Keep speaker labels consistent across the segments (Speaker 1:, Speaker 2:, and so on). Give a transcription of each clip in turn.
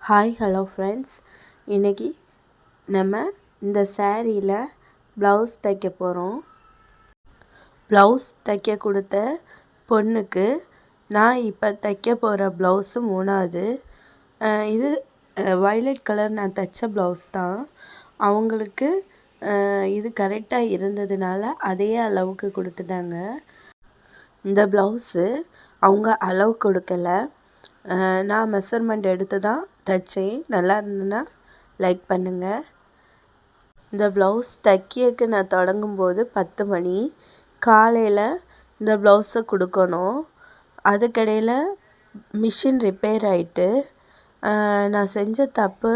Speaker 1: Hi hello friends, இன்றைக்கி நம்ம இந்த சாரியில் ப்ளவுஸ் தைக்க போகிறோம். ப்ளவுஸ் தைக்க கொடுத்த பொண்ணுக்கு நான் இப்போ தைக்க போகிற ப்ளவுஸு 3வது. இது வயலட் கலர் நான் தைச்ச ப்ளவுஸ் தான். அவங்களுக்கு இது கரெக்டாக இருந்ததுனால அதே அளவுக்கு கொடுத்துட்டாங்க. இந்த ப்ளவுஸு அவங்க அளவு கொடுக்கலை, நான் மெஷர்மெண்ட் எடுத்து தான் தைச்சேன். நல்லா இருந்ததுன்னா லைக் பண்ணுங்கள். இந்த ப்ளவுஸ் தைக்கிறதுக்கு நான் தொடங்கும்போது 10 மணி காலையில் இந்த ப்ளவுஸை கொடுக்கணும். அதுக்கிடையில் மிஷின் ரிப்பேர் ஆகிட்டு நான் செஞ்ச தப்பு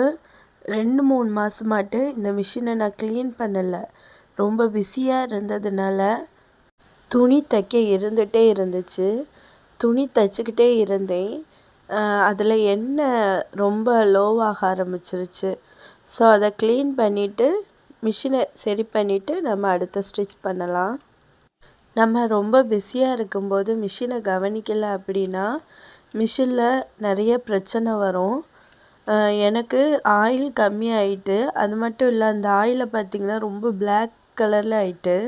Speaker 1: 2-3 மாதமாட்டு இந்த மிஷினை நான் க்ளீன் பண்ணலை. ரொம்ப பிஸியாக இருந்ததுனால துணி தைக்க இருந்துகிட்டே இருந்துச்சு. துணி தைச்சிக்கிட்டே இருந்தேன். அதில் எண்ணெய் ரொம்ப லோவாக ஆரம்பிச்சிருச்சு. ஸோ அதை க்ளீன் பண்ணிவிட்டு மிஷினை சரி பண்ணிவிட்டு நம்ம அடுத்த ஸ்டிச் பண்ணலாம். நம்ம ரொம்ப பிஸியாக இருக்கும்போது மிஷினை கவனிக்கலை அப்படின்னா மிஷினில் நிறைய பிரச்சனை வரும். எனக்கு ஆயில் கம்மியாயிட்டு, அது மட்டும் இல்லை அந்த ஆயிலை பார்த்திங்கன்னா ரொம்ப பிளாக் கலரில் ஆயிட்டு,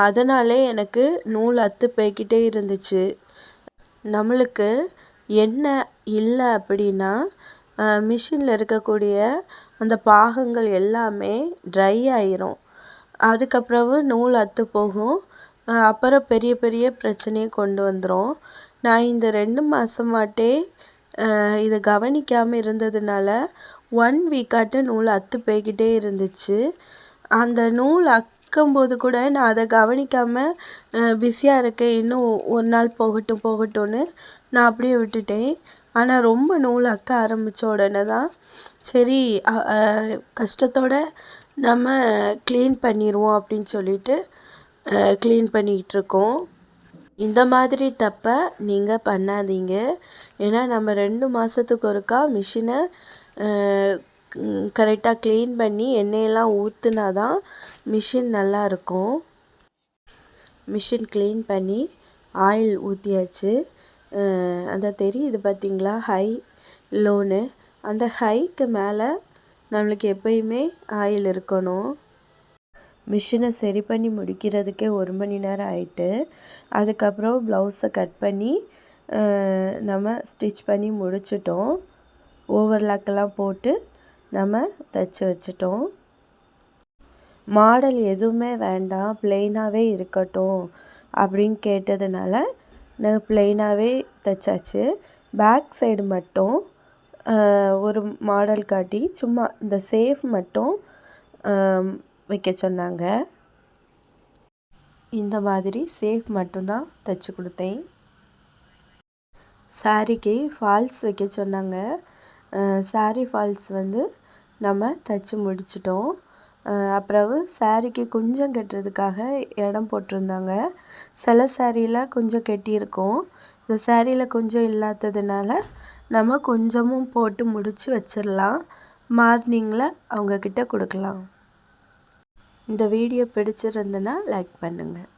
Speaker 1: அதனாலே எனக்கு நூல் அத்து போய்கிட்டே இருந்துச்சு. நம்மளுக்கு எண்ணெய் இல்லை அப்படின்னா மிஷினில் இருக்கக்கூடிய அந்த பாகங்கள் எல்லாமே ட்ரை ஆயிரும். அதுக்கப்புறம் நூல் அத்து போகும். அப்புறம் பெரிய பெரிய பிரச்சனையை கொண்டு வந்துடும். நான் இந்த 2 மாதமாட்டே இதை கவனிக்காமல் இருந்ததுனால 1 வீக்காட்டு நூல் அத்து போய்கிட்டே இருந்துச்சு. அந்த நூல் அக்கும்போது கூட நான் அதை கவனிக்காமல் பிஸியாக இருக்கேன், இன்னும் ஒரு நாள் போகட்டும்னு நான் அப்படியே விட்டுட்டேன். ஆனால் ரொம்ப நூல் அக்க ஆரம்பித்த உடனே தான் சரி கஷ்டத்தோடு நம்ம க்ளீன் பண்ணிடுவோம் அப்படின்னு சொல்லிட்டு க்ளீன் பண்ணிகிட்ருக்கோம். இந்த மாதிரி தப்பை நீங்கள் பண்ணாதீங்க. ஏன்னா நம்ம 2 மாதத்துக்கு ஒருக்கா மிஷினை கரெக்டாக க்ளீன் பண்ணி எண்ணெயெல்லாம் ஊற்றுனா தான் மிஷின் நல்லாயிருக்கும். மிஷின் க்ளீன் பண்ணி ஆயில் ஊற்றியாச்சு. அந்த தெரியுது பார்த்திங்களா, ஹை லோன்னு. அந்த ஹைக்கு மேலே நம்மளுக்கு எப்பயுமே ஆயில் இருக்கணும். மிஷினை சரி பண்ணி முடிக்கிறதுக்கே 1 மணி நேரம் ஆயிட்டு. அதுக்கப்புறம் ப்ளவுஸை கட் பண்ணி நம்ம ஸ்டிச் பண்ணி முடிச்சிட்டோம். ஓவர்லாக்கெல்லாம் போட்டு நம்ம தைச்சி வச்சிட்டோம். மாடல் எதுவுமே வேண்டாம், ப்ளெயினாகவே இருக்கட்டும் அப்படின்னு கேட்டதுனால நான் ப்ளெயினாகவே தைச்சாச்சு. பேக் சைடு மட்டும் ஒரு மாடல் காட்டி சும்மா இந்த சேஃப் மட்டும் வைக்க சொன்னாங்க. இந்த மாதிரி சேஃப் மட்டும்தான் தைச்சி கொடுத்தேன். சாரிக்கு ஃபால்ஸ் வைக்க சொன்னாங்க. சாரி ஃபால்ஸ் நம்ம தைச்சி முடிச்சிட்டோம். அப்புறம் சாரிக்கு கொஞ்சம் கட்டுறதுக்காக இடம் போட்டிருந்தாங்க. சில சாரியில் கொஞ்சம் கட்டியிருக்கோம். இந்த சாரியில் கொஞ்சம் இல்லாததுனால நம்ம கொஞ்சமும் போட்டு முடித்து வச்சிடலாம். மார்னிங்கில் அவங்கக்கிட்ட கொடுக்கலாம். இந்த வீடியோ பிடிச்சிருந்துன்னா லைக் பண்ணுங்கள்.